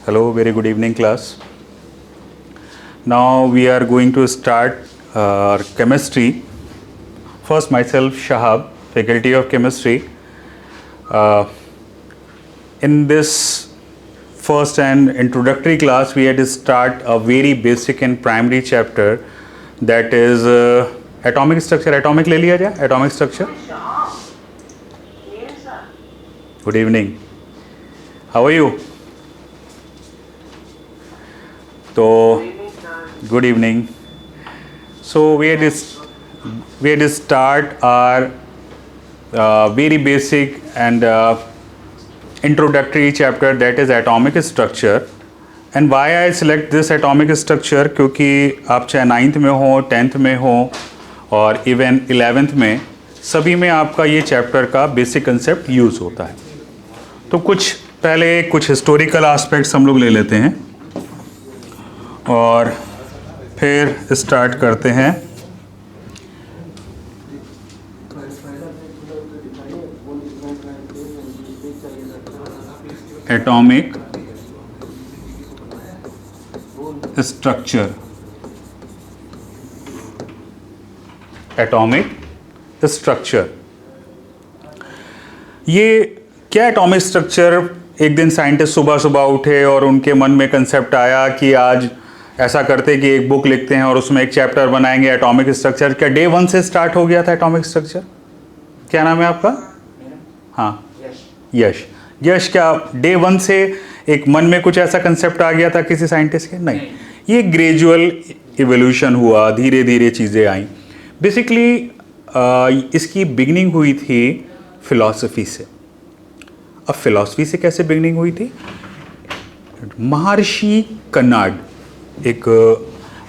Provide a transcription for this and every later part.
Hello, very good evening class. Now we are going to start chemistry. First myself Shahab, faculty of chemistry. In this first and introductory class we had to start a very basic and primary chapter, that is atomic structure. Atomic ले लिया जाए, atomic structure. Good evening. How are you? So good evening. So we had to start our very basic and introductory chapter, that is atomic structure. And why I select this atomic structure, क्योंकि आप चाहे 9th में हो, 10th में हो और even 11th में, सभी में आपका ये चैप्टर का बेसिक कंसेप्ट यूज़ होता है. तो पहले कुछ हिस्टोरिकल एस्पेक्ट्स हम लोग ले लेते हैं और फिर स्टार्ट करते हैं. Atomic structure. एटॉमिक स्ट्रक्चर ये क्या? एटॉमिक स्ट्रक्चर, एक दिन साइंटिस्ट सुबह सुबह उठे और उनके मन में कंसेप्ट आया कि आज ऐसा करते कि एक बुक लिखते हैं और उसमें एक चैप्टर बनाएंगे एटॉमिक स्ट्रक्चर. क्या डे 1 से स्टार्ट हो गया था एटॉमिक स्ट्रक्चर? क्या नाम है आपका? हाँ, यश. यश, क्या डे 1 से एक मन में कुछ ऐसा कंसेप्ट आ गया था किसी साइंटिस्ट के? नहीं, ये ग्रेजुअल इवोल्यूशन हुआ, धीरे धीरे चीज़ें आई. बेसिकली इसकी बिगनिंग हुई थी फिलॉसफी से. अब फिलॉसफी से कैसे बिगनिंग हुई थी? महर्षि कनाड एक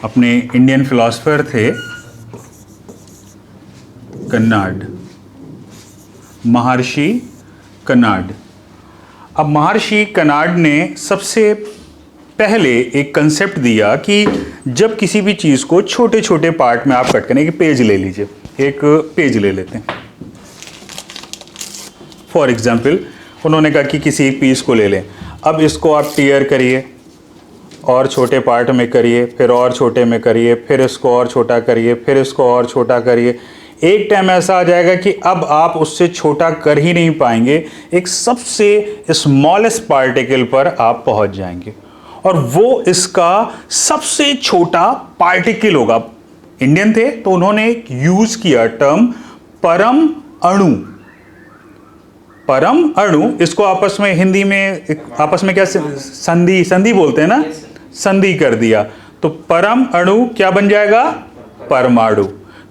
अपने इंडियन फिलॉसफर थे, कनाड, महर्षि कनाड. अब महर्षि कनाड ने सबसे पहले एक कंसेप्ट दिया कि जब किसी भी चीज़ को छोटे छोटे पार्ट में आप कट करें. एक पेज ले लीजिए, एक पेज ले लेते हैं. फॉर एग्जाम्पल उन्होंने कहा कि किसी एक पीस को ले लें. अब इसको आप टीयर करिए और छोटे पार्ट में करिए, फिर और छोटे में करिए, फिर इसको और छोटा करिए, फिर इसको और छोटा करिए. एक टाइम ऐसा आ जाएगा कि अब आप उससे छोटा कर ही नहीं पाएंगे, एक सबसे स्मॉलेस्ट पार्टिकल पर आप पहुंच जाएंगे और वो इसका सबसे छोटा पार्टिकल होगा. इंडियन थे तो उन्होंने यूज किया टर्म परम अणु. परम अणु, इसको आपस में हिंदी में आपस में क्या संधि बोलते हैं ना, संधि कर दिया. तो परम अणु क्या बन जाएगा? परमाणु.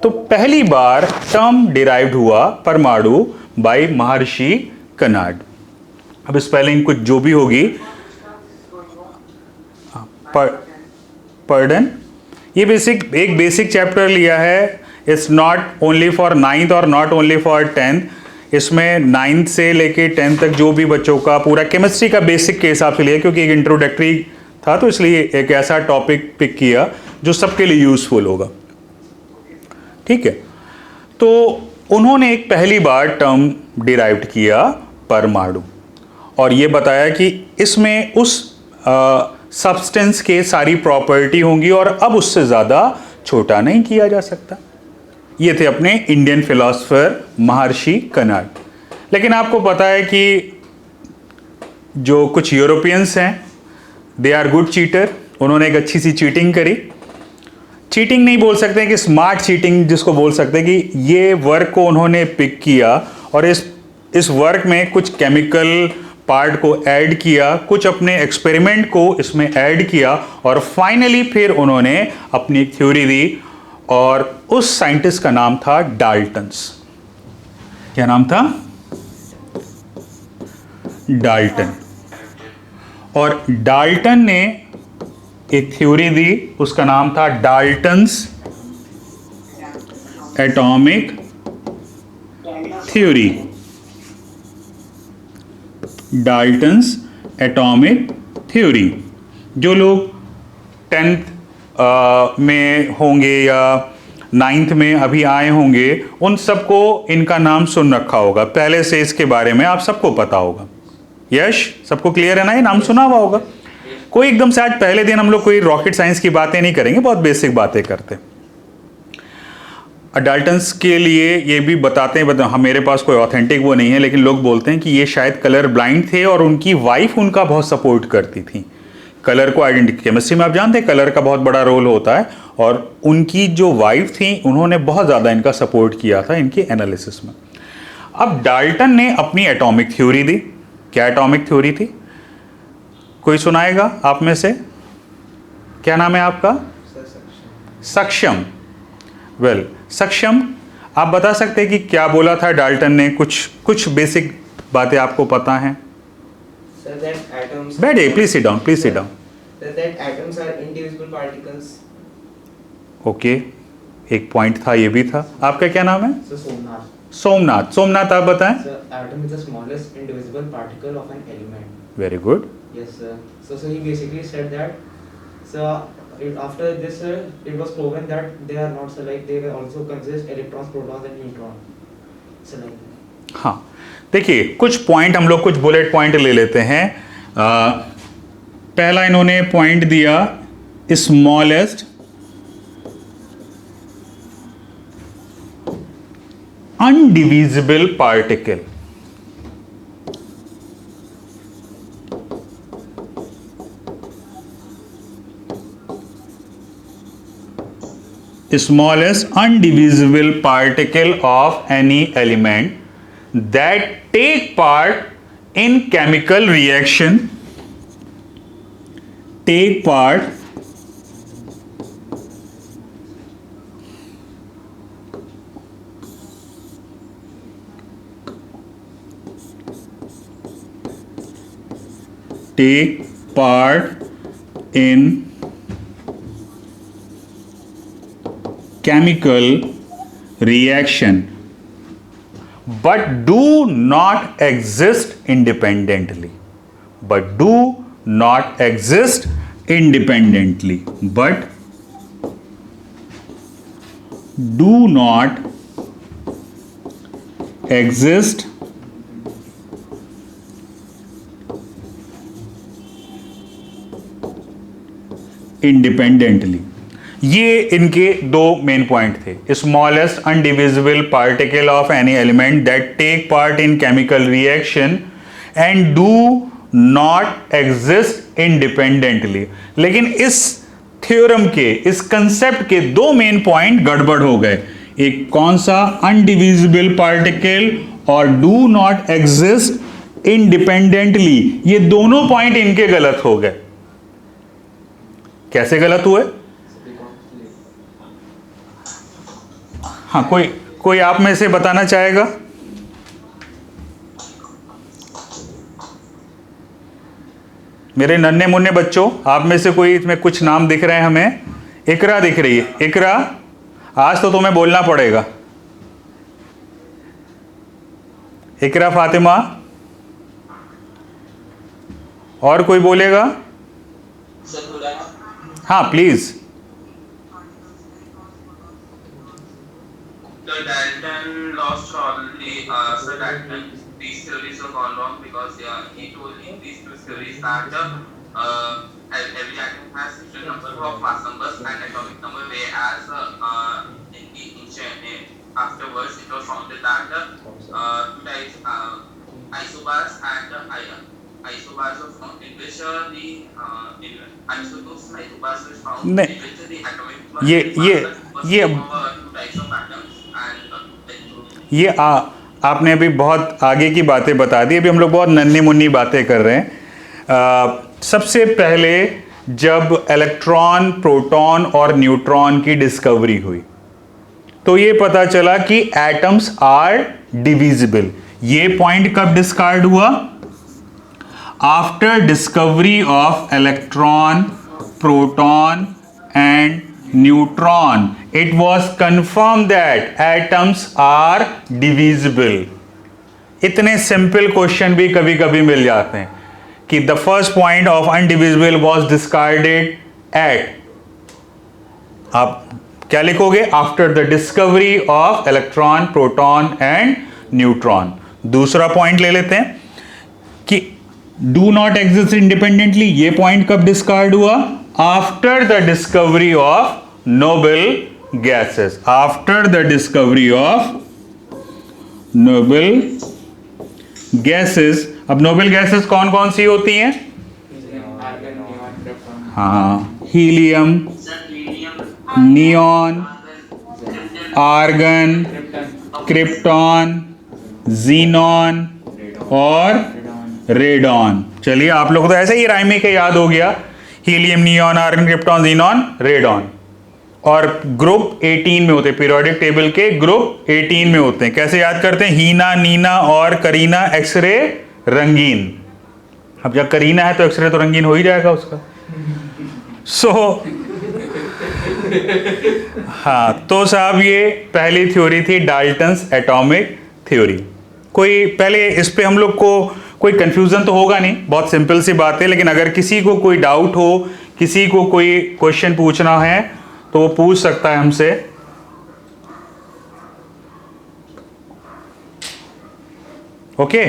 तो पहली बार टर्म डिराइव्ड हुआ परमाणु बाय महर्षि कनाड. अब स्पेलिंग कुछ जो भी होगी, पर्डन, ये एक बेसिक चैप्टर लिया है. It's not only for 9th और नॉट ओनली फॉर 10th. इसमें 9th से लेके 10th तक जो भी बच्चों का पूरा केमिस्ट्री का बेसिक के हिसाब से लिया, क्योंकि एक इंट्रोडक्टरी था तो इसलिए एक ऐसा टॉपिक पिक किया जो सबके लिए यूजफुल होगा. ठीक है, तो उन्होंने एक पहली बार टर्म डिराइव्ड किया परमाणु और ये बताया कि इसमें उस सब्सटेंस के सारी प्रॉपर्टी होंगी और अब उससे ज़्यादा छोटा नहीं किया जा सकता. ये थे अपने इंडियन फिलोसोफर महर्षि कनाड. लेकिन आपको पता है कि जो कुछ यूरोपियंस हैं, दे आर गुड चीटर. उन्होंने एक अच्छी सी चीटिंग करी. चीटिंग नहीं बोल सकते कि स्मार्ट चीटिंग जिसको बोल सकते हैं, कि ये वर्क को उन्होंने पिक किया और इस वर्क में कुछ केमिकल पार्ट को ऐड किया, कुछ अपने एक्सपेरिमेंट को इसमें ऐड किया और फाइनली फिर उन्होंने अपनी थ्योरी दी और उस साइंटिस्ट का नाम था डाल्टन्स. क्या नाम था? डाल्टन. और डाल्टन ने एक थ्योरी दी, उसका नाम था Dalton's atomic theory. Dalton's atomic theory. जो लोग 10th में होंगे या 9th में अभी आए होंगे, उन सबको इनका नाम सुन रखा होगा पहले से, इसके बारे में आप सबको पता होगा. यश, सबको क्लियर है ना? ये नाम सुना हुआ होगा. कोई एकदम से आज पहले दिन हम लोग कोई रॉकेट साइंस की बातें नहीं करेंगे, बहुत बेसिक बातें करते हैं। डाल्टन्स के लिए ये भी बताते हैं, हम मेरे पास कोई ऑथेंटिक वो नहीं है, लेकिन लोग बोलते हैं कि ये शायद कलर ब्लाइंड थे और उनकी वाइफ उनका बहुत सपोर्ट करती थी कलर को आइडेंटिटी। केमिस्ट्री में आप जानते हैं कलर का बहुत बड़ा रोल होता है, और उनकी जो वाइफ थी उन्होंने बहुत ज़्यादा इनका सपोर्ट किया था इनकी एनालिसिस में। अब डाल्टन ने अपनी एटॉमिक थ्योरी दी। क्या एटॉमिक थ्योरी थी, कोई सुनाएगा आप में से? क्या नाम है आपका? सक्षम। वेल, सक्षम, आप बता सकते हैं कि क्या बोला था डाल्टन ने? कुछ बेसिक बातें आपको पता हैं? बैठिए, please sit down, please sit down. Okay, एक पॉइंट था, ये भी था। आपका क्या नाम है? सोमनाथ। सोमनाथ, आप बताएं। Atom is the smallest indivisible particle of an element. Very good. Yes, sir. So he basically said that. So after this, sir, it was proven that they are not so like they also consist electrons, protons, and neutrons. So like. हाँ, देखिए कुछ point हम लोग कुछ bullet point ले लेते हैं। पहला इन्होंने पॉइंट दिया smallest undivisible particle. smallest undivisible particle of any element that take part in chemical reaction, take part in chemical reaction but do not exist independently, but do not exist independently, but do not exist independently. ये इनके दो main point थे। Smallest undivisible particle of any element that take part in chemical reaction and do not exist independently. लेकिन इस theorem के, इस concept के दो मेन पॉइंट गड़बड़ हो गए। एक कौन सा? अनडिविजिबल पार्टिकल और डू नॉट एग्जिस्ट इंडिपेंडेंटली। ये दोनों पॉइंट इनके गलत हो गए। कैसे गलत हुए? हाँ, कोई आप में से बताना चाहेगा? मेरे नन्हे मुन्ने बच्चों, आप में से कोई, इसमें कुछ नाम दिख रहे हैं हमें। इकरा दिख रही है। इकरा, आज तो तुम्हें बोलना पड़ेगा। इकरा, फातिमा, और कोई बोलेगा? हाँ please. The Dalton lost only so Dalton these theories are gone wrong because he told in these two theories that every atom has different number of mass numbers and atomic number, whereas in the ancient afterwards it was found that two types isobars and isobars were found in which the isotopes and isobars were found in which the atomic number ये two types of atoms. ये आपने अभी बहुत आगे की बातें बता दी। अभी हम लोग बहुत नन्ही मुन्नी बातें कर रहे हैं। सबसे पहले जब इलेक्ट्रॉन, प्रोटॉन और न्यूट्रॉन की डिस्कवरी हुई तो ये पता चला कि एटम्स आर डिविजिबल। ये पॉइंट कब डिस्कार्ड हुआ? After discovery of electron, proton and neutron, it was confirmed that atoms are divisible. इतने सिंपल क्वेश्चन भी कभी कभी मिल जाते हैं कि the first point of undivisible was discarded at, आप क्या लिखोगे? After the discovery of electron, proton and neutron. दूसरा पॉइंट ले लेते हैं कि डू नॉट एग्जिस्ट इंडिपेंडेंटली, ये पॉइंट कब डिस्कार्ड हुआ? After the discovery of noble gases, after the discovery of noble gases. अब नोबल गैसेस कौन कौन सी होती हैं? हाँ, helium, neon, argon, krypton, xenon और रेडॉन। चलिए, आप लोग तो ऐसे ही राइमिंग के याद हो गया, helium, neon, argon, krypton, xenon, radon. और ग्रुप 18 में होते हैं, पीरियोडिक टेबल के ग्रुप 18 में होते हैं। कैसे याद करते हैं? हीना, नीना और करीना एक्सरे रंगीन। अब जब करीना है तो एक्सरे तो रंगीन हो ही जाएगा उसका। हाँ, तो साहब ये पहली थ्योरी थी डाल्टन्स एटॉमिक थ्योरी। कोई पहले इस पे हम लोग को कोई कंफ्यूजन तो होगा नहीं, बहुत सिंपल सी बात है, लेकिन अगर किसी को कोई डाउट हो, किसी को कोई क्वेश्चन पूछना है तो वो पूछ सकता है हमसे। ओके,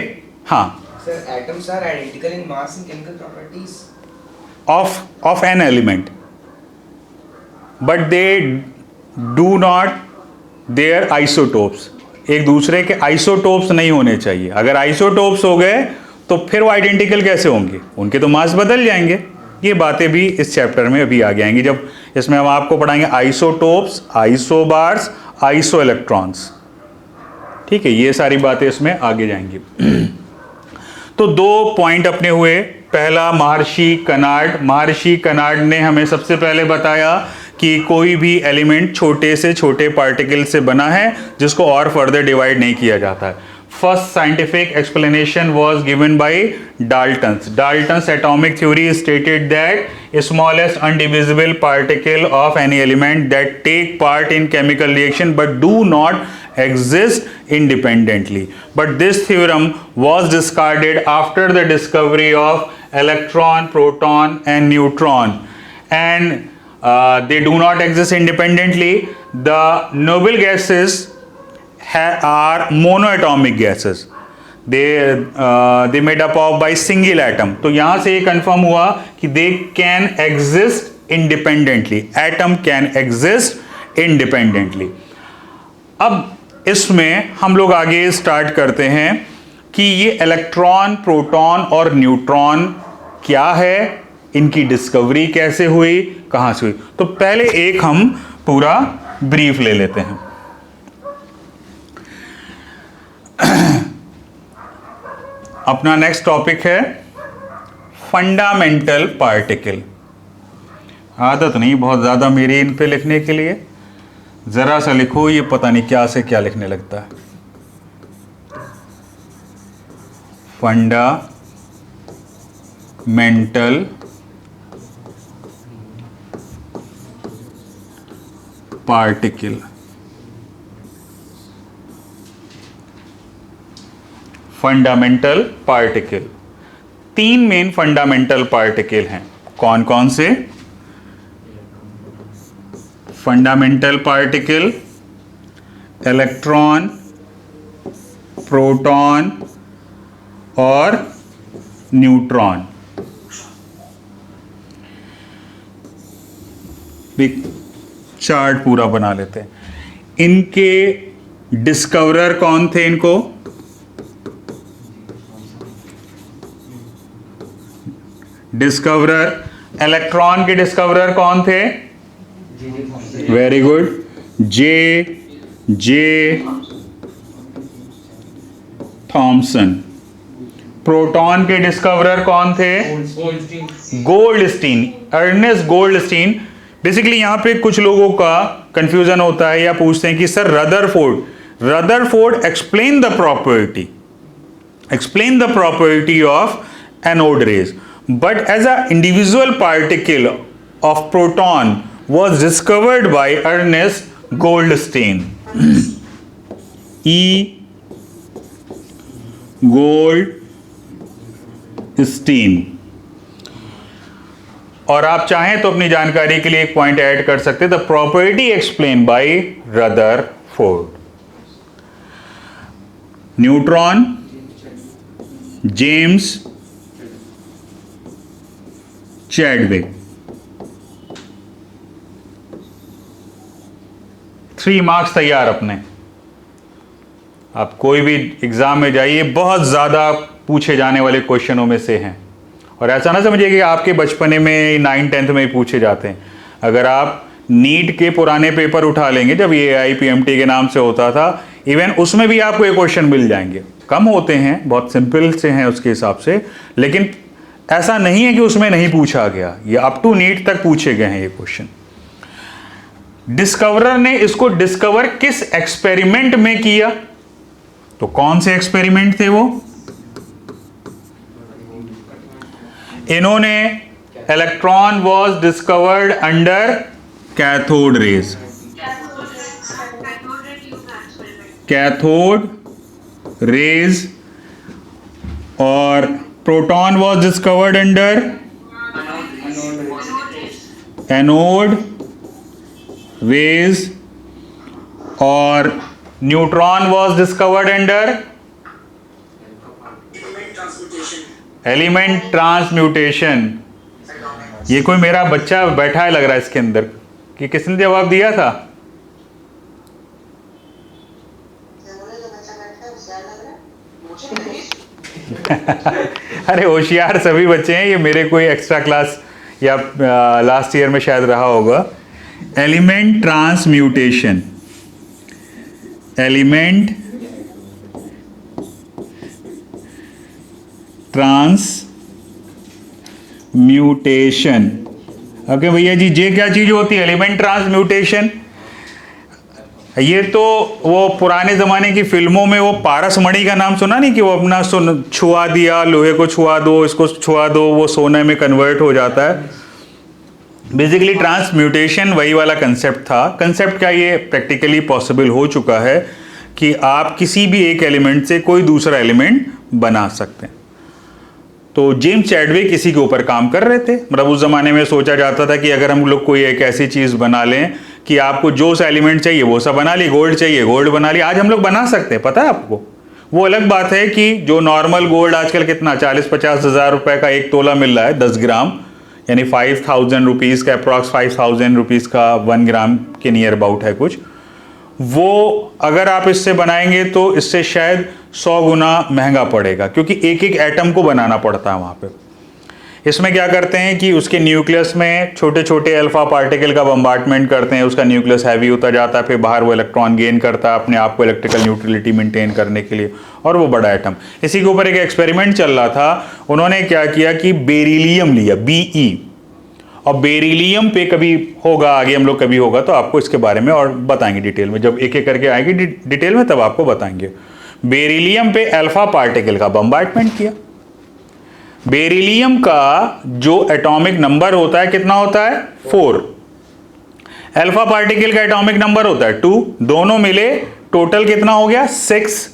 हाँ। Sir, atoms are identical in mass and chemical properties. Of an element, but they do not their isotopes, एक दूसरे के आइसोटोप्स नहीं होने चाहिए। अगर आइसोटोप्स हो गए तो फिर वो आइडेंटिकल कैसे होंगे? उनके तो मास बदल जाएंगे। ये बातें भी इस चैप्टर में अभी आगे आएंगी, जब इसमें हम आपको पढ़ाएंगे आइसोटोप्स, आइसोबार्स, आइसो इलेक्ट्रॉन्स। ठीक है, ये सारी बातें इसमें आगे जाएंगी। तो दो पॉइंट अपने हुए। पहला, महर्षि कनार्ड। महर्षि कनार्ड ने हमें सबसे पहले बताया कि कोई भी एलिमेंट छोटे से छोटे पार्टिकल से बना है जिसको और फर्दर डिवाइड नहीं किया जाता है। First scientific explanation was given by Daltons. Daltons atomic theory stated that smallest undivisible particle of any element that take part in chemical reaction but do not exist independently. But this theorem was discarded after the discovery of electron, proton and neutron, and they do not exist independently. The noble gases are monoatomic gases. They made up of by single atom. तो यहाँ से ये confirm हुआ कि they can exist independently. Atom can exist independently. अब इसमें हम लोग आगे स्टार्ट करते हैं कि ये इलेक्ट्रॉन, प्रोटॉन और न्यूट्रॉन क्या है, इनकी डिस्कवरी कैसे हुई, कहां से हुई। तो पहले एक हम पूरा ब्रीफ ले लेते हैं। अपना नेक्स्ट टॉपिक है फंडामेंटल पार्टिकल। आदत नहीं बहुत ज्यादा मेरी इन पे लिखने के लिए, जरा सा लिखो, ये पता नहीं क्या से क्या लिखने लगता है। Fundamental particle. फंडामेंटल पार्टिकल, तीन मेन फंडामेंटल पार्टिकल हैं। कौन कौन से? फंडामेंटल पार्टिकल, इलेक्ट्रॉन, प्रोटॉन और न्यूट्रॉन। एक चार्ट पूरा बना लेते हैं। इनके डिस्कवरर कौन थे? इनको डिस्कवरर, इलेक्ट्रॉन के डिस्कवरर कौन थे? Very good, J Thomson. Proton के डिस्कवरर कौन थे? Goldstein, Ernest Goldstein. बेसिकली यहां पे कुछ लोगों का कंफ्यूजन होता है या पूछते हैं कि sir Rutherford explain the property of anode rays, but as a individual particle of proton was discovered by Ernest Goldstein. Goldstein। और आप चाहें तो अपनी जानकारी के लिए एक पॉइंट ऐड कर सकते हैं, the property explain by Rutherford. Neutron, James Chadwick. 3 marks तैयार अपने। आप कोई भी एग्जाम में जाइए, बहुत ज़्यादा पूछे जाने वाले क्वेश्चनों में से हैं। और ऐसा ना समझिए कि आपके बचपने में 9th-10th में ही पूछे जाते हैं। अगर आप नीट के पुराने पेपर उठा लेंगे, जब ये AIPMT के नाम से होता था, इवन उसमें भी आपको ये क्वेश्चन मिल जाएंगे। कम होते हैं, बहुत सिंपल से हैं उसके हिसाब से, लेकिन ऐसा नहीं है कि उसमें नहीं पूछा गया। ये अप टू नीट तक पूछे गए हैं ये क्वेश्चन। डिस्कवरर ने इसको डिस्कवर किस एक्सपेरिमेंट में किया? तो कौन से एक्सपेरिमेंट थे वो? इन्होंने electron was discovered under cathode rays. Cathode rays. और proton was discovered under anode rays. और neutron was discovered under element transmutation. ये कोई मेरा बच्चा बैठा है लग रहा है इसके अंदर, कि किसने जवाब दिया था? अरे होशियार सभी बच्चे हैं, ये मेरे कोई एक्स्ट्रा क्लास या लास्ट ईयर में शायद रहा होगा। Element transmutation. Element transmutation. Okay भैया जी, ये क्या चीज होती है एलिमेंट ट्रांसम्यूटेशन? ये तो वो पुराने ज़माने की फिल्मों में वो पारसमणि का नाम सुना नहीं, कि वो अपना छुआ दिया, लोहे को छुआ दो, इसको छुआ दो, वो सोने में कन्वर्ट हो जाता है। बेसिकली ट्रांसम्यूटेशन वही वाला कंसेप्ट था। कंसेप्ट क्या, ये प्रैक्टिकली पॉसिबल हो चुका है कि आप किसी भी एक एलिमेंट से कोई दूसरा एलिमेंट बना सकते हैं। तो जेम्स चैडविक इसी के ऊपर काम कर रहे थे। मतलब उस ज़माने में सोचा जाता था कि अगर हम लोग कोई एक ऐसी चीज़ बना लें कि आपको जो सा एलिमेंट चाहिए वो सब बना ली, गोल्ड चाहिए गोल्ड बना ली। आज हम लोग बना सकते हैं, पता है आपको। वो अलग बात है कि जो नॉर्मल गोल्ड आजकल कितना 40-50 हज़ार रुपए का 1 तोला मिल रहा है, 10 ग्राम, यानी 5000 रुपीज़ का, अप्रॉक्स 5000 रुपीज़ का 1 ग्राम के नियर अबाउट है कुछ। वो अगर आप इससे बनाएंगे तो इससे शायद 100 गुना महंगा पड़ेगा, क्योंकि एक एक एटम को बनाना पड़ता है वहाँ पे। इसमें क्या करते हैं कि उसके न्यूक्लियस में छोटे छोटे अल्फा पार्टिकल का बम्बार्टमेंट करते हैं, उसका न्यूक्लियस हैवी होता जाता है, फिर बाहर वो इलेक्ट्रॉन गेन करता है अपने आप को इलेक्ट्रिकल न्यूट्रलिटी मेंटेन करने के लिए, और वो बड़ा एटम। इसी के ऊपर एक एक्सपेरिमेंट चल रहा था। उन्होंने क्या किया कि बेरिलियम लिया, BE, और बेरिलियम पे कभी होगा आगे, हम लोग कभी होगा तो आपको इसके बारे में और बताएंगे डिटेल में, जब एक एक करके आएगी डिटेल में तब आपको बताएंगे। बेरिलियम पे अल्फा पार्टिकल का बम्बार्टमेंट किया। बेरिलियम का जो एटॉमिक नंबर होता है कितना होता है? 4। अल्फा पार्टिकल का एटॉमिक नंबर होता है 2। दोनों मिले टोटल कितना हो गया? 6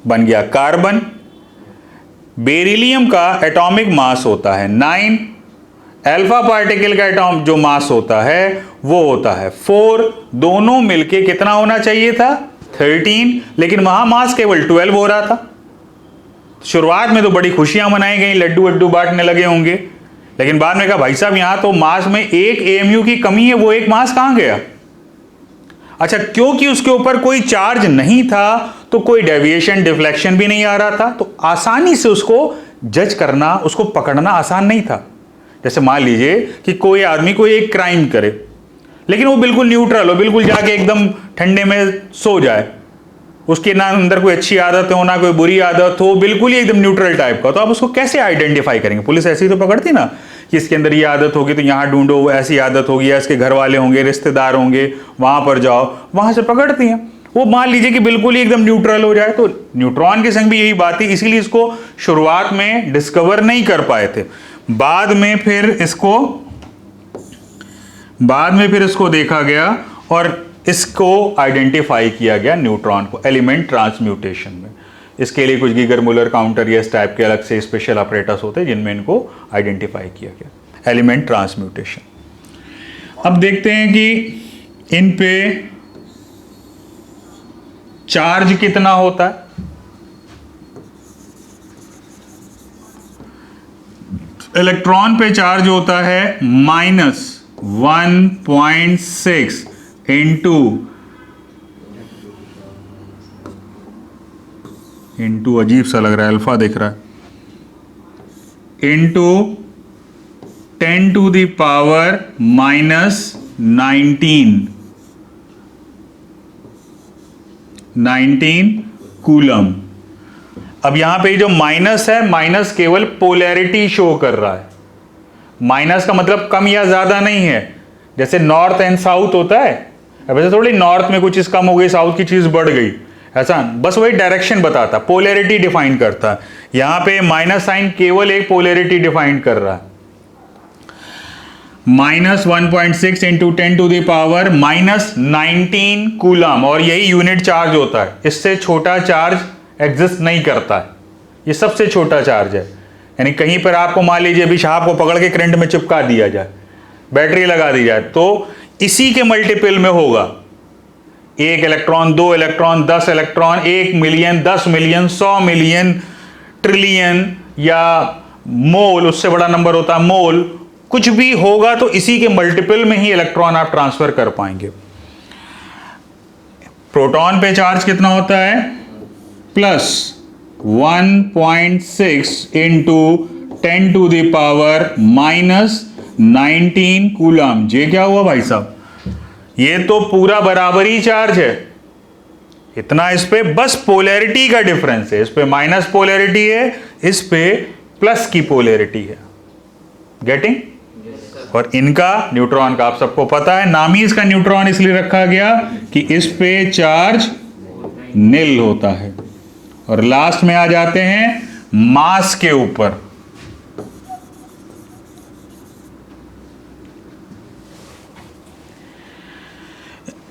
बन गया कार्बन। बेरिलियम का एटॉमिक मास होता है 9। अल्फा पार्टिकल का एटॉम जो मास होता है वो होता है 4। दोनों मिलके कितना होना चाहिए था? 13, लेकिन वहां मास केवल 12 हो रहा था। शुरुआत में तो बड़ी खुशियां मनाई गई, लड्डू वड्डू बांटने लगे होंगे, लेकिन बाद में कहा भाई साहब यहां तो मास में 1 AMU की कमी है, वो 1 मास कहां गया? अच्छा, क्योंकि उसके ऊपर कोई चार्ज नहीं था तो कोई डेविएशन डिफ्लेक्शन भी नहीं आ रहा था, तो आसानी से उसको जज करना, उसको पकड़ना आसान नहीं था। जैसे मान लीजिए कि कोई आदमी कोई एक क्राइम करे, लेकिन वो बिल्कुल न्यूट्रल हो, बिल्कुल जाके एकदम ठंडे में सो जाए, उसके ना अंदर कोई अच्छी आदत हो ना कोई बुरी आदत हो, बिल्कुल ही एकदम न्यूट्रल टाइप का, तो आप उसको कैसे आइडेंटिफाई करेंगे? पुलिस ऐसी तो पकड़ती ना कि इसके अंदर ये आदत होगी तो यहाँ ढूंढो, ऐसी आदत होगी, या इसके घर वाले होंगे, रिश्तेदार होंगे, वहां पर जाओ, वहां से पकड़ती हैं। वो मान लीजिए कि बिल्कुल ही एकदम न्यूट्रल हो जाए, तो न्यूट्रॉन के संग भी यही बात थी, इसीलिए इसको शुरुआत में डिस्कवर नहीं कर पाए थे। बाद में फिर इसको देखा गया और इसको आइडेंटिफाई किया गया न्यूट्रॉन को एलिमेंट ट्रांसम्यूटेशन में। इसके लिए कुछ गीगर मुलर काउंटर या इस टाइप के अलग से स्पेशल ऑपरेटर्स होते हैं जिनमें इनको आइडेंटिफाई किया गया एलिमेंट ट्रांसम्यूटेशन। अब देखते हैं कि इन पे चार्ज कितना होता है। इलेक्ट्रॉन पे चार्ज होता है -1.6 इंटू अजीब सा लग रहा है, अल्फा दिख रहा है, into 10 to the power -19 coulomb. अब यहां पे जो माइनस है, माइनस केवल पोलैरिटी शो कर रहा है। माइनस का मतलब कम या ज्यादा नहीं है, जैसे नॉर्थ एंड साउथ होता है। अब ऐसे थोड़ी नॉर्थ में कुछ चीज कम हो गई, साउथ की चीज बढ़ गई, ऐसा बस वही डायरेक्शन बताता, पोलैरिटी डिफाइन करता है। यहां पे माइनस साइन केवल एक पोलैरिटी डिफाइन कर रहा है। -1.6 into 10 to the power -19 coulomb, और यही यूनिट चार्ज होता है। इससे छोटा चार्ज एग्जिस्ट नहीं करता है, ये सबसे छोटा चार्ज है। यानी कहीं पर आपको मान लीजिए अभी शाह को पकड़ के करंट में चिपका दिया जाए, बैटरी लगा दी जाए, तो इसी के मल्टीपल में होगा। 1 electron, 2 electron, 10 electron, 1 million, 10 million, 100 million, trillion या मोल, उससे बड़ा नंबर होता है मोल, कुछ भी होगा तो इसी के मल्टीपल में ही इलेक्ट्रॉन आप ट्रांसफर कर पाएंगे। प्रोटॉन पे चार्ज कितना होता है? +1.6 into 10 to the power -19 coulomb. ये क्या हुआ भाई साहब? ये तो पूरा बराबरी चार्ज है, इतना इस पे बस पोलैरिटी का डिफरेंस है। इस पे माइनस पोलैरिटी है, इस पे प्लस की पोलैरिटी है। गेटिंग? और इनका न्यूट्रॉन का आप सबको पता है, नाम ही इसका न्यूट्रॉन इसलिए रखा गया कि इस पे चार्ज निल होता है। और लास्ट में आ जाते हैं मास के ऊपर।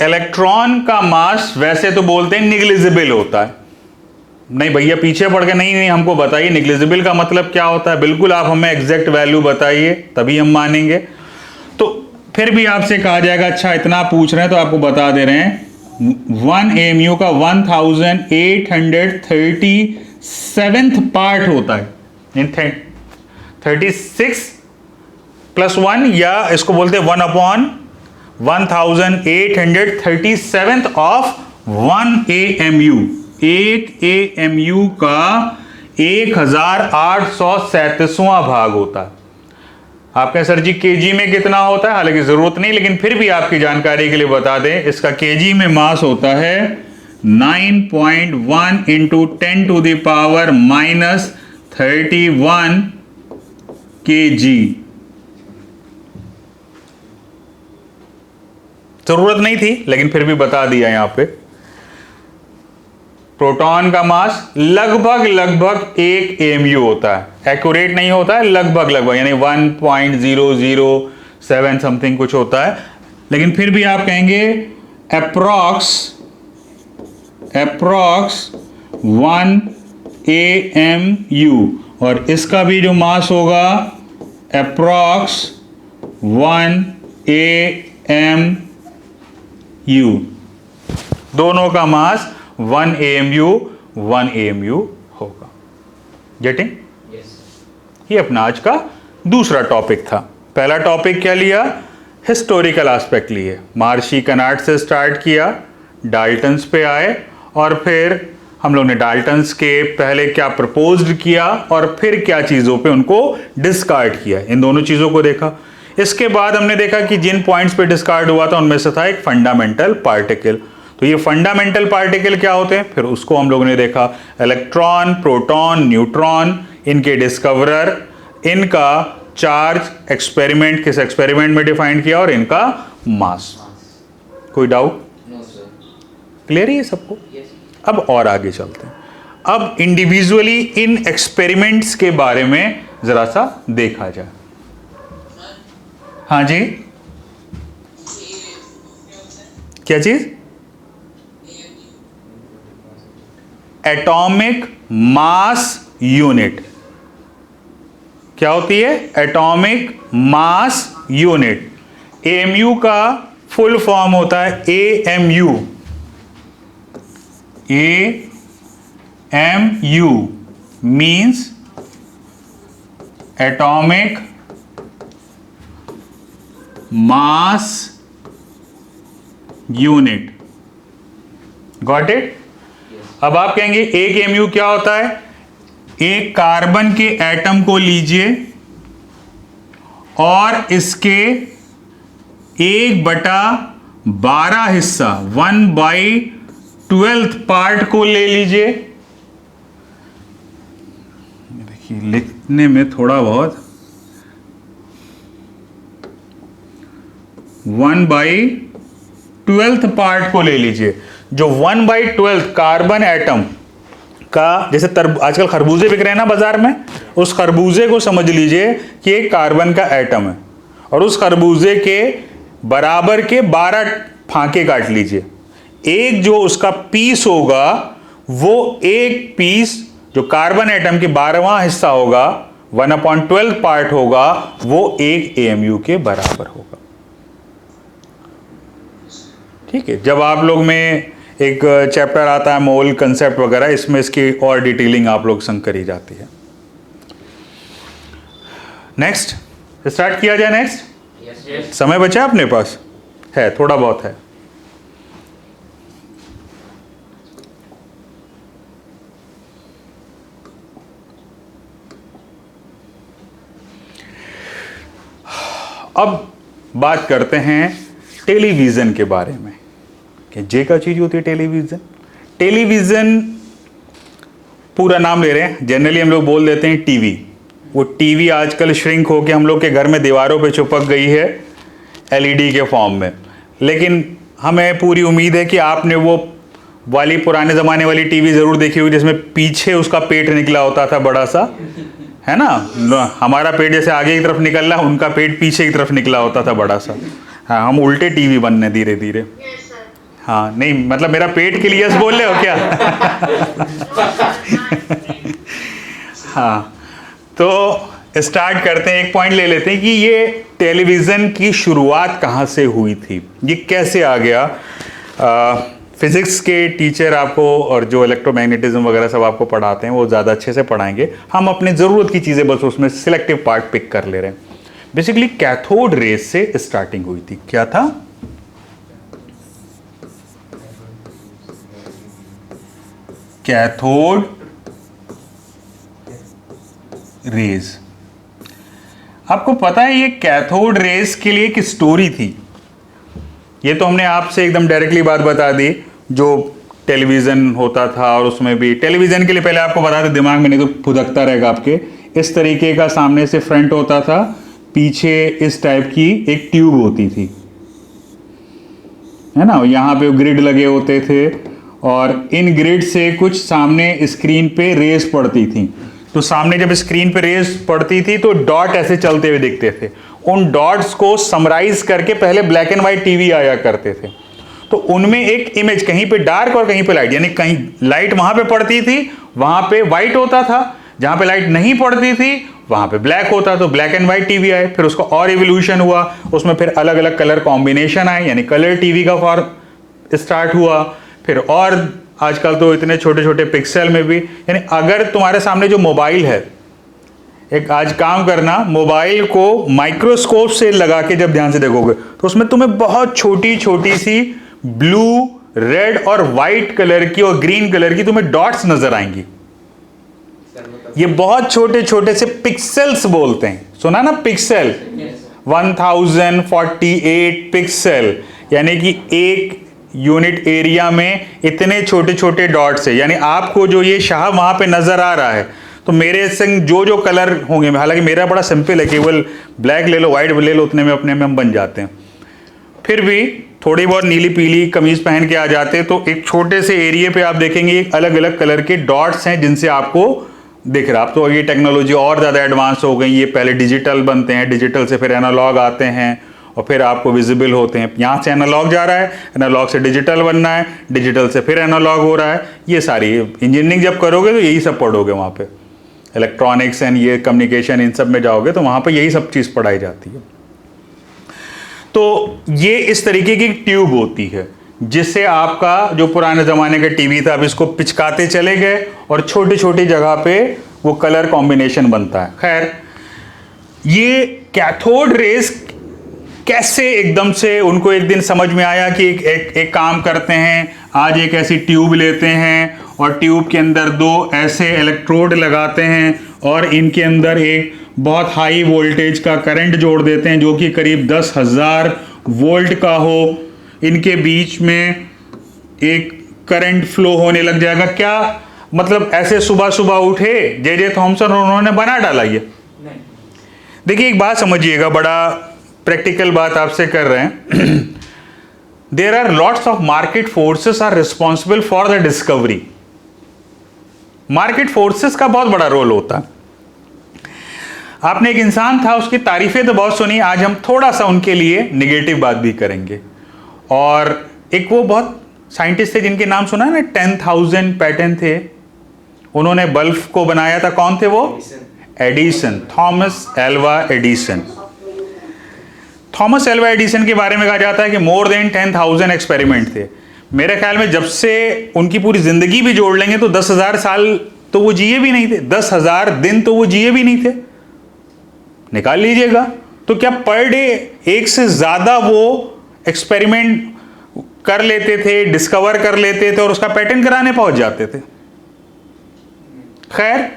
इलेक्ट्रॉन का मास वैसे तो बोलते हैं निग्लिजिबल होता है। नहीं भैया पीछे पड़ के नहीं हमको बताइए निग्लिजिबल का मतलब क्या होता है। बिल्कुल आप हमें एग्जैक्ट वैल्यू बताइए तभी हम मानेंगे। तो फिर भी आपसे कहा जाएगा अच्छा इतना पूछ रहे हैं तो आपको बता दे रहे हैं 1 AMU का 1837th पार्ट होता है इन 36 + 1, या इसको बोलते हैं 1/1837 ऑफ 1 AMU। 1 AMU का 1837वां भाग होता है। आप कहें सर जी केजी में कितना होता है, हालांकि जरूरत नहीं, लेकिन फिर भी आपकी जानकारी के लिए बता दें, इसका केजी में मास होता है 9.1 into 10 to the power -31 kg। जरूरत नहीं थी लेकिन फिर भी बता दिया यहां पे। प्रोटॉन का मास लगभग 1 AMU होता है, एक्यूरेट नहीं होता है, लगभग यानी 1.007 समथिंग कुछ होता है, लेकिन फिर भी आप कहेंगे अप्रॉक्स 1 AMU, और इसका भी जो मास होगा अप्रॉक्स 1 AMU। दोनों का मास 1 AMU होगा। गेटिंग? ये अपना आज का दूसरा टॉपिक था। पहला टॉपिक क्या लिया? हिस्टोरिकल एस्पेक्ट लिए। महर्षि कनाड से स्टार्ट किया, डाल्टन्स पे आए, और फिर हम लोग ने डाल्टन्स के पहले क्या प्रपोज्ड किया और फिर क्या चीज़ों पे उनको डिस्कार्ड किया, इन दोनों चीज़ों को देखा। इसके बाद हमने देखा कि जिन पॉइंट्स पे डिस्कार्ड हुआ था उनमें से था एक फंडामेंटल पार्टिकल। तो ये फंडामेंटल पार्टिकल क्या होते हैं, फिर उसको हम लोगों ने देखा। इलेक्ट्रॉन, प्रोटॉन, न्यूट्रॉन, इनके डिस्कवरर, इनका चार्ज, एक्सपेरिमेंट, किस एक्सपेरिमेंट में डिफाइन किया, और इनका मास। कोई डाउट? क्लियर है ये सबको? अब और आगे चलते हैं। अब इंडिविजुअली इन एक्सपेरिमेंट्स के बारे में जरा सा देखा जाए। हाँ जी, क्या चीज? Atomic mass unit. क्या होती है? Atomic mass unit. एएमयू का फुल फॉर्म होता है AMU। AMU means atomic mass unit. Got it? अब आप कहेंगे एक एमयू क्या होता है? एक कार्बन के एटम को लीजिए और इसके 1/12 हिस्सा 1/12 पार्ट को ले लीजिए। देखिए लिखने में थोड़ा बहुत 1/12 पार्ट को ले लीजिए। जो 1/12 कार्बन एटम का, जैसे आजकल खरबूजे बिक रहे हैं ना बाजार में, उस खरबूजे को समझ लीजिए कि एक कार्बन का एटम है, और उस खरबूजे के बराबर के 12 फांके काट लीजिए। एक जो उसका पीस होगा, वो एक पीस जो कार्बन एटम के 12वां हिस्सा होगा, 1/12 पार्ट होगा, वो एक एएमयू के बराबर होगा। ठीक है। जब आप लोग में एक चैप्टर आता है मोल कंसेप्ट वगैरह, इसमें इसकी और डिटेलिंग आप लोग संग करी जाती है। नेक्स्ट स्टार्ट किया जाए। Next Yes. समय बचा अपने पास? है, थोड़ा बहुत है। अब बात करते हैं टेलीविजन के बारे में कि जे का चीज होती है टेलीविजन। टेलीविजन पूरा नाम ले रहे हैं, जनरली हम लोग बोल देते हैं टीवी। वो टीवी आजकल श्रिंक होकर हम लोग के घर में दीवारों पे चिपक गई है एलईडी के फॉर्म में, लेकिन हमें पूरी उम्मीद है कि आपने वो वाली पुराने ज़माने वाली टीवी ज़रूर देखी होगी जिसमें पीछे उसका पेट निकला होता था बड़ा सा, है ना। हमारा पेट जैसे आगे की तरफ निकल रहा, उनका पेट पीछे की तरफ निकला होता था बड़ा सा। हाँ, हम उल्टे टीवी बनने धीरे धीरे। हाँ, नहीं मतलब मेरा पेट के लिए यस बोल रहे हो क्या? हाँ, तो स्टार्ट करते हैं। एक पॉइंट ले लेते हैं कि ये टेलीविज़न की शुरुआत कहाँ से हुई थी, ये कैसे आ गया। फिज़िक्स के टीचर आपको और जो इलेक्ट्रोमैग्नेटिज्म वगैरह सब आपको पढ़ाते हैं वो ज़्यादा अच्छे से पढ़ाएंगे। हम अपनी ज़रूरत की चीज़ें बस उसमें सिलेक्टिव पार्ट पिक कर ले रहे हैं। बेसिकली कैथोड रेज से स्टार्टिंग हुई थी। क्या था? Cathode rays. आपको पता है ये कैथोड रेज के लिए एक स्टोरी थी। ये तो हमने आपसे एकदम डायरेक्टली बात बता दी, जो टेलीविज़न होता था और उसमें भी टेलीविज़न के लिए पहले आपको बता दें, दिमाग में नहीं तो फुदकता रहेगा आपके। इस तरीके का सामने से फ्रंट होता था, पीछे इस टाइप की एक ट्यूब होती थी, है ना। यहाँ पे ग्रिड लगे होते थे और इन ग्रिड से कुछ सामने स्क्रीन पे रेस पड़ती थी। तो सामने जब स्क्रीन पे रेस पड़ती थी तो डॉट ऐसे चलते हुए दिखते थे। उन डॉट्स को समराइज करके पहले ब्लैक एंड व्हाइट टीवी आया करते थे। तो उनमें एक इमेज कहीं पे डार्क और कहीं पे लाइट, यानी कहीं लाइट वहां पे पड़ती थी, वहां पे व्हाइट होता था, जहां पे लाइट नहीं पड़ती थी वहां पे ब्लैक होता। तो ब्लैक एंड व्हाइट टीवी आए, फिर उसका और इवोल्यूशन हुआ, उसमें फिर अलग अलग कलर कॉम्बिनेशन आए, यानी कलर टीवी का फॉर्म स्टार्ट हुआ। फिर और आजकल तो इतने छोटे छोटे पिक्सल में भी, यानी अगर तुम्हारे सामने जो मोबाइल है, एक आज काम करना, मोबाइल को माइक्रोस्कोप से लगा के जब ध्यान से देखोगे तो उसमें तुम्हें बहुत छोटी छोटी सी ब्लू, रेड और वाइट कलर की और ग्रीन कलर की तुम्हें डॉट्स नजर आएंगी। ये बहुत छोटे छोटे से पिक्सेल्स बोलते हैं, सुना ना पिक्सल? 1048 पिक्सल, यानी कि एक यूनिट एरिया में इतने छोटे छोटे डॉट्स है। यानी आपको जो ये शाह वहां पे नजर आ रहा है, तो मेरे संग जो जो कलर होंगे, हालांकि मेरा बड़ा सिंपल है, केवल ब्लैक ले लो व्हाइट ले लो, उतने में अपने में हम बन जाते हैं। फिर भी थोड़ी बहुत नीली पीली कमीज पहन के आ जाते हैं तो एक छोटे से एरिया पे आप देखेंगे अलग अलग कलर के डॉट्स हैं जिनसे आपको दिख रहा। अब तो ये टेक्नोलॉजी और ज़्यादा एडवांस हो गई। ये पहले डिजिटल बनते हैं, डिजिटल से फिर एनालॉग आते हैं और फिर आपको विजिबल होते हैं। यहाँ से एनालॉग जा रहा है, एनालॉग से डिजिटल बनना है, डिजिटल से फिर एनालॉग हो रहा है। ये सारी इंजीनियरिंग जब करोगे तो यही सब पढ़ोगे वहाँ पे, इलेक्ट्रॉनिक्स एंड ये कम्युनिकेशन इन सब में जाओगे तो वहाँ पे यही सब चीज़ पढ़ाई जाती है। तो ये इस तरीके की ट्यूब होती है जिससे आपका जो पुराने ज़माने का टीवी था, अब इसको पिचकाते चले गए और छोटी छोटी जगह पे वो कलर कॉम्बिनेशन बनता है। खैर, ये कैथोड रेस कैसे एकदम से उनको एक दिन समझ में आया कि एक काम करते हैं, आज एक ऐसी ट्यूब लेते हैं और ट्यूब के अंदर दो ऐसे इलेक्ट्रोड लगाते हैं और इनके अंदर एक बहुत हाई वोल्टेज का करंट जोड़ देते हैं जो कि करीब 10,000 वोल्ट का हो। इनके बीच में एक करंट फ्लो होने लग जाएगा। क्या मतलब ऐसे सुबह सुबह उठे जे थॉमसन और उन्होंने बना डाला ये? देखिए एक बात समझिएगा, बड़ा प्रैक्टिकल बात आपसे कर रहे हैं। There are lots of market forces are responsible for the discovery. Market forces का बहुत बड़ा रोल होता है। आपने एक इंसान था, उसकी तारीफें तो बहुत सुनी, आज हम थोड़ा सा उनके लिए नेगेटिव बात भी करेंगे। और एक वो बहुत साइंटिस्ट थे जिनके नाम सुना है ना, 10,000 पैटर्न थे, उन्होंने बल्ब को बनाया था। कौन थे वो? Edison, Thomas Alva Edison. Thomas Alva Edison के बारे में कहा जाता है कि मोर देन 10,000 एक्सपेरिमेंट थे। मेरे ख्याल में जब से उनकी पूरी जिंदगी भी जोड़ लेंगे तो 10,000 साल तो वो जिए भी नहीं थे, 10,000 दिन तो वो जिए भी नहीं थे। निकाल लीजिएगा तो क्या पर डे एक से ज्यादा वो एक्सपेरिमेंट कर लेते थे, डिस्कवर कर लेते थे और उसका पैटर्न कराने पहुंच जाते थे। खैर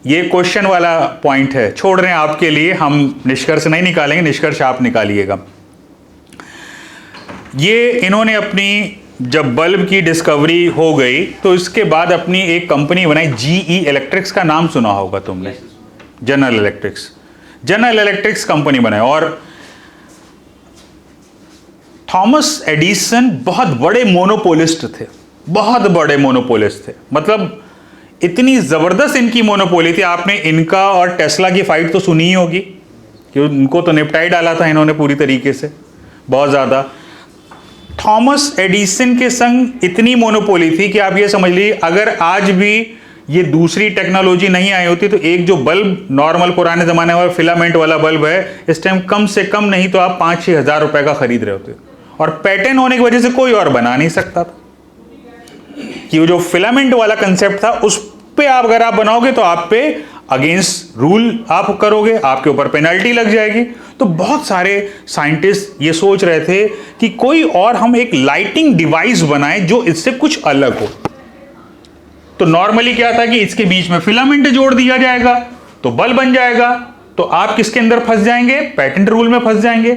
ये क्वेश्चन वाला पॉइंट है, छोड़ रहे हैं आपके लिए, हम निष्कर्ष नहीं निकालेंगे, निष्कर्ष आप निकालिएगा। ये इन्होंने अपनी जब बल्ब की डिस्कवरी हो गई तो इसके बाद अपनी एक कंपनी बनाई, GE इलेक्ट्रिक्स का नाम सुना होगा तुमने, general electrics. General electrics company बनाई और थॉमस एडिसन बहुत बड़े मोनोपोलिस्ट थे, बहुत बड़े मोनोपोलिस्ट थे। मतलब इतनी जबरदस्त इनकी मोनोपोली थी। आपने इनका और टेस्ला की फाइट तो सुनी ही होगी कि उनको तो निपटा ही डाला था इन्होंने पूरी तरीके से, बहुत ज्यादा। थॉमस एडिसन के संग इतनी मोनोपोली थी कि आप ये समझ लीजिए अगर आज भी ये दूसरी टेक्नोलॉजी नहीं आई होती तो एक जो बल्ब नॉर्मल पुराने जमाने वाला फिलामेंट वाला बल्ब है, इस टाइम कम से कम नहीं तो आप 5-6 हज़ार रुपए का खरीद रहे होते। और पैटर्न होने की वजह से कोई और बना नहीं सकता था कि वो जो फिलामेंट वाला कंसेप्ट था उस पे आप अगर आप बनाओगे तो आप पे अगेंस्ट रूल आप करोगे, आपके ऊपर पेनल्टी लग जाएगी। तो बहुत सारे साइंटिस्ट ये सोच रहे थे कि कोई और हम एक लाइटिंग डिवाइस बनाएं जो इससे कुछ अलग हो। तो नॉर्मली क्या था कि इसके बीच में फिलामेंट जोड़ दिया जाएगा तो बल्ब बन जाएगा, तो आप किसके अंदर फंस जाएंगे? पेटेंट रूल में फंस जाएंगे।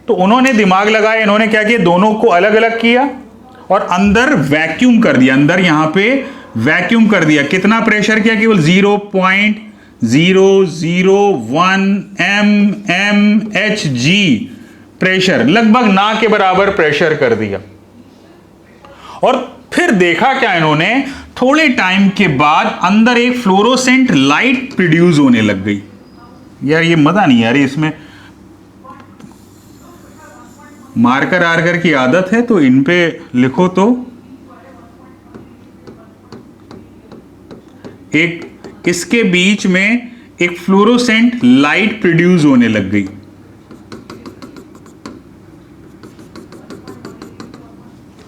तो उन्होंने दिमाग लगाया, इन्होंने क्या किया, दोनों को अलग अलग किया और अंदर वैक्यूम कर दिया, अंदर यहां पे वैक्यूम कर दिया। कितना प्रेशर किया? केवल 0.001 mmHg प्रेशर, लगभग ना के बराबर प्रेशर कर दिया। और फिर देखा क्या इन्होंने, थोड़े टाइम के बाद अंदर एक फ्लोरोसेंट लाइट प्रोड्यूस होने लग गई। यार ये मजा नहीं यार, इसमें मार्कर आर्कर की आदत है तो इन पे लिखो तो एक इसके बीच में एक फ्लोरोसेंट लाइट प्रोड्यूस होने लग गई।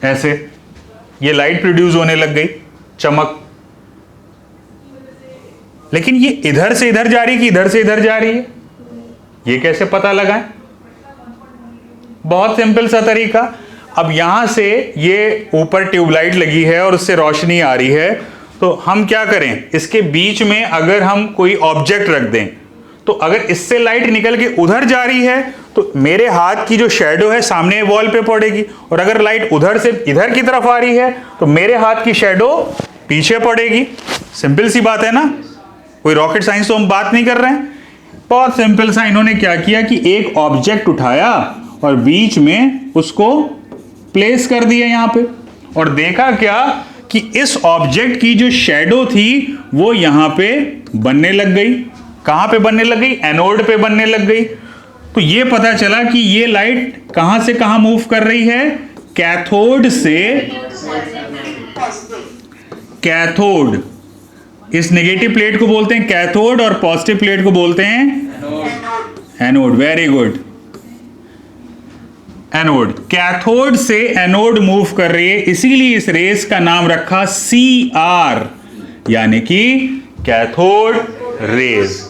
ऐसे ये लाइट प्रोड्यूस होने लग गई, चमक। लेकिन ये इधर से इधर जा रही है कि इधर से इधर जा रही है, ये कैसे पता लगाएं? बहुत सिंपल सा तरीका। अब यहां से ये ऊपर ट्यूबलाइट लगी है और उससे रोशनी आ रही है, तो हम क्या करें, इसके बीच में अगर हम कोई ऑब्जेक्ट रख दें तो अगर इससे लाइट निकल के उधर जा रही है तो मेरे हाथ की जो शैडो है सामने वॉल पे पड़ेगी, और अगर लाइट उधर से इधर की तरफ आ रही है तो मेरे हाथ की शैडो पीछे पड़ेगी। सिंपल सी बात है ना, कोई रॉकेट साइंस तो हम बात नहीं कर रहे हैं, बहुत सिंपल सा। इन्होंने क्या किया कि एक ऑब्जेक्ट उठाया और बीच में उसको प्लेस कर दिया यहां पे, और देखा क्या कि इस ऑब्जेक्ट की जो शैडो थी वो यहां पे बनने लग गई। कहां पे बनने लग गई? एनोड पे बनने लग गई। तो ये पता चला कि ये लाइट कहां से कहां मूव कर रही है? कैथोड से कैथोड, इस नेगेटिव प्लेट को बोलते हैं कैथोड और पॉजिटिव प्लेट को बोलते हैं anode. Very good, anode. Cathode से एनोड मूव कर रही है, इसीलिए इस रेस का नाम रखा CR, यानी कि कैथोड रेज।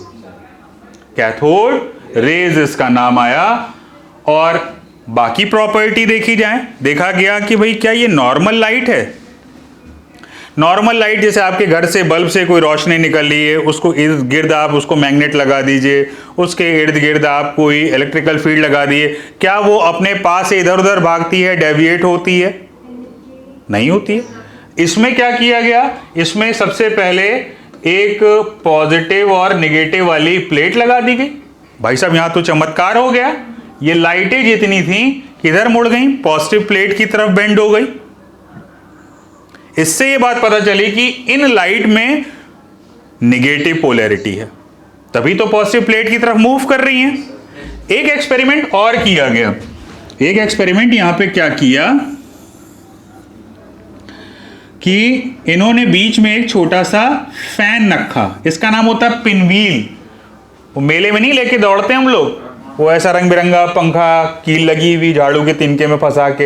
कैथोड रेज इसका नाम आया। और बाकी प्रॉपर्टी देखी जाए, देखा गया कि भाई क्या ये नॉर्मल लाइट है? नॉर्मल लाइट जैसे आपके घर से बल्ब से कोई रोशनी निकल रही है, उसको इर्द गिर्द आप उसको मैग्नेट लगा दीजिए, उसके इर्द गिर्द आप कोई इलेक्ट्रिकल फील्ड लगा दिए, क्या वो अपने पास से इधर उधर भागती है, डेविएट होती है? नहीं होती है। इसमें क्या किया गया? इसमें सबसे पहले एक पॉजिटिव और निगेटिव वाली प्लेट लगा दी गई। भाई साहब यहां तो चमत्कार हो गया, ये लाइटें जितनी थी किधर मुड़ गई? पॉजिटिव प्लेट की तरफ बेंड हो गई। इससे ये बात पता चली कि इन लाइट में निगेटिव पोलैरिटी है, तभी तो पॉजिटिव प्लेट की तरफ मूव कर रही हैं। एक एक्सपेरिमेंट और किया गया। एक एक्सपेरिमेंट यहां पे क्या किया कि इन्होंने बीच में एक छोटा सा फैन रखा, इसका नाम होता है पिनव्हील। वो मेले में नहीं लेके दौड़ते हम लोग, वो ऐसा रंग बिरंगा पंखा, कील लगी हुई, झाड़ू के तिनके में फंसा के,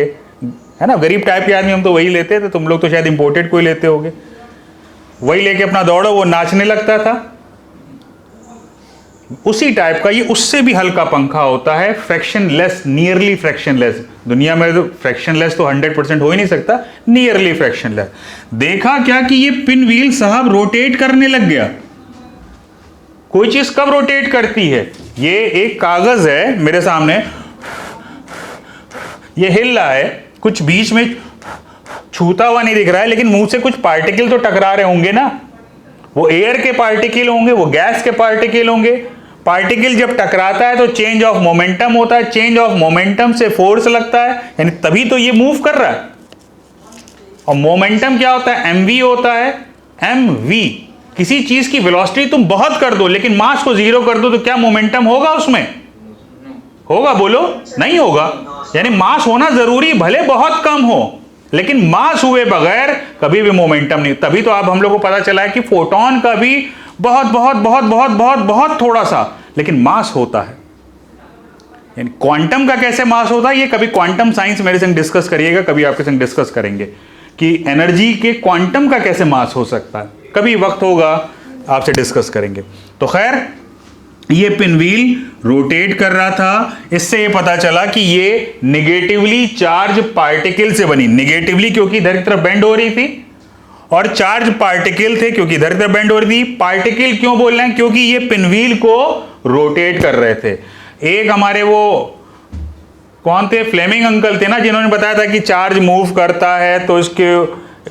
है ना, गरीब टाइप के आदमी हम तो वही लेते थे, तुम लोग तो शायद इंपोर्टेड कोई लेते होगे। वही लेके अपना दौड़ो, वो नाचने लगता था, उसी टाइप का ये उससे भी हल्का पंखा होता है, फ्रैक्शनलेस, नियरली फ्रैक्शनलेस। दुनिया में तो फ्रैक्शनलेस तो 100% हो ही नहीं सकता, नियरली फ्रैक्शनलेस। देखा क्या कि ये पिन व्हील साहब रोटेट करने लग गया। कोई चीज कब रोटेट करती है? ये एक कागज है मेरे सामने, ये हिल रहा है, कुछ बीच में छूता हुआ नहीं दिख रहा है, लेकिन मुंह से कुछ पार्टिकल तो टकरा रहे होंगे ना। वो एयर के पार्टिकल होंगे, वो गैस के पार्टिकल होंगे। पार्टिकल जब टकराता है तो चेंज ऑफ मोमेंटम होता है, चेंज ऑफ मोमेंटम से फोर्स लगता है, यानी तभी तो ये मूव कर रहा है। और मोमेंटम क्या होता है? mv होता है, mv। किसी चीज की वेलोसिटी तुम बहुत कर दो लेकिन मास को जीरो कर दो तो क्या मोमेंटम होगा उसमें? होगा? बोलो, नहीं होगा। यानी मास होना जरूरी, भले बहुत कम हो, लेकिन मास हुए बगैर कभी भी मोमेंटम नहीं। तभी तो आप हम लोग को पता चला है कि फोटोन का भी बहुत बहुत बहुत बहुत बहुत बहुत थोड़ा सा लेकिन मास होता है। यानी क्वांटम का कैसे मास होता है, ये कभी क्वांटम साइंस मेरे संग डिस्कस करिएगा, कभी आपके संग डिस्कस करेंगे कि एनर्जी के क्वांटम का कैसे मास हो सकता है, कभी वक्त होगा आपसे डिस्कस करेंगे। तो खैर, ये पिनव्हील रोटेट कर रहा था, इससे ये पता चला कि ये निगेटिवली चार्ज पार्टिकल से बनी। निगेटिवली क्योंकि इधर की तरफ बेंड हो रही थी, और चार्ज पार्टिकल थे क्योंकि इधर की तरफ बेंड हो रही थी। पार्टिकल क्यों बोल रहे हैं? क्योंकि ये पिनव्हील को रोटेट कर रहे थे। एक हमारे वो कौन थे, फ्लेमिंग अंकल थे ना, जिन्होंने बताया था कि चार्ज मूव करता है तो इसके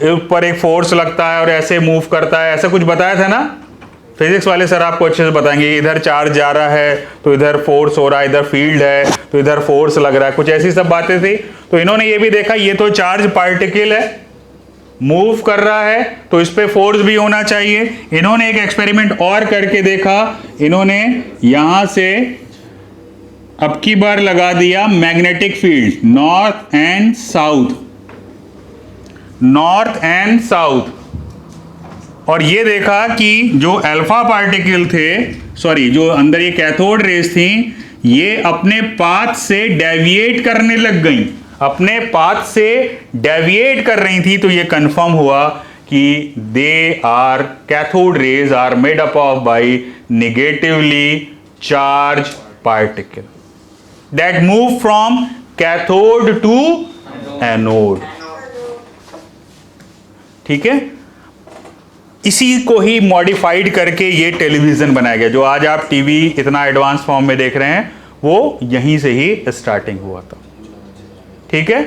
ऊपर एक फोर्स लगता है और ऐसे मूव करता है, ऐसा कुछ बताया था ना। फिजिक्स वाले सर आपको अच्छे से बताएंगे, इधर चार्ज जा रहा है तो इधर फोर्स हो रहा है, इधर फील्ड है तो इधर फोर्स लग रहा है, कुछ ऐसी सब बातें थी। तो इन्होंने ये भी देखा ये तो चार्ज पार्टिकल है, मूव कर रहा है तो इस पे फोर्स भी होना चाहिए। इन्होंने एक एक्सपेरिमेंट और करके देखा, इन्होंने यहां से अब की बार लगा दिया magnetic field, north and south, north and south, और ये देखा कि जो अल्फा पार्टिकल थे, सॉरी जो अंदर ये कैथोड रेज थी, ये अपने पाथ से डेविएट करने लग गई, अपने पाथ से डेविएट कर रही थी। तो ये कंफर्म हुआ कि they are, cathode rays are made up of by negatively charge particle that move from cathode to anode. ठीक है, इसी को ही मॉडिफाइड करके ये टेलीविजन बनाया गया। जो आज आप टीवी इतना एडवांस फॉर्म में देख रहे हैं वो यहीं से ही स्टार्टिंग हुआ था। ठीक है,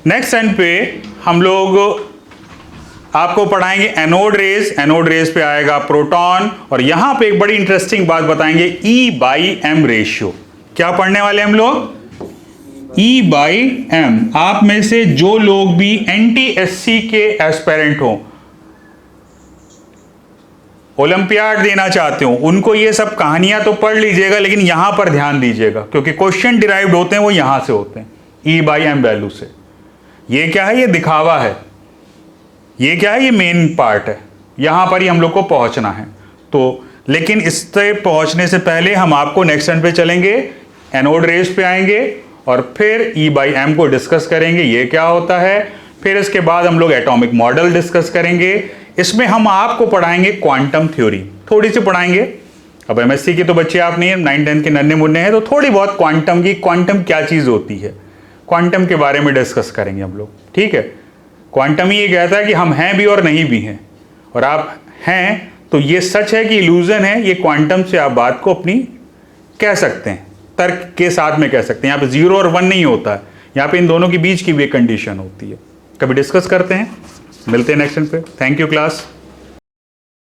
नेक्स्ट सेंट पे हम लोग आपको पढ़ाएंगे एनोड रेज। एनोड रेज पे आएगा प्रोटॉन, और यहां पे एक बड़ी इंटरेस्टिंग बात बताएंगे, E/M रेशियो। क्या पढ़ने वाले हम लोग? E/M। आप में से जो लोग भी NTSC के एस्पिरेंट हो, ओलंपियाड देना चाहते हो, उनको ये सब कहानियां तो पढ़ लीजिएगा, लेकिन यहां पर ध्यान दीजिएगा क्योंकि क्वेश्चन डिराइव्ड होते हैं वो यहां से होते हैं, E/M वैल्यू से। ये क्या है? ये दिखावा है। ये क्या है? ये मेन पार्ट है, यहां पर ही हम लोग को पहुंचना है। तो लेकिन इस तक पहुंचने से पहले हम आपको नेक्स्ट स्टैंड पे चलेंगे, एनोड रेज पे आएंगे और फिर E/M को डिस्कस करेंगे, ये क्या होता है। फिर इसके बाद हम लोग एटॉमिक मॉडल डिस्कस करेंगे। इसमें हम आपको पढ़ाएंगे क्वांटम थ्योरी, थोड़ी सी पढ़ाएंगे, अब एमएससी के तो बच्चे आप नहीं है, 9-10 के नन्हे मुन्ने हैं, तो थोड़ी बहुत क्वांटम की, क्वांटम क्या चीज़ होती है, क्वांटम के बारे में डिस्कस करेंगे हम लोग, ठीक है। क्वांटम ही ये कहता है कि हम हैं भी और नहीं भी हैं, और आप हैं तो ये सच है कि इल्यूजन है, ये क्वांटम से आप बात को अपनी कह सकते हैं, तर्क के साथ में कह सकते हैं। यहाँ पे 0 और 1 नहीं होता है, यहाँ पे इन दोनों के बीच की भी एक कंडीशन होती है। कभी डिस्कस करते हैं, मिलते हैं नेक्स्ट पे। Thank you class.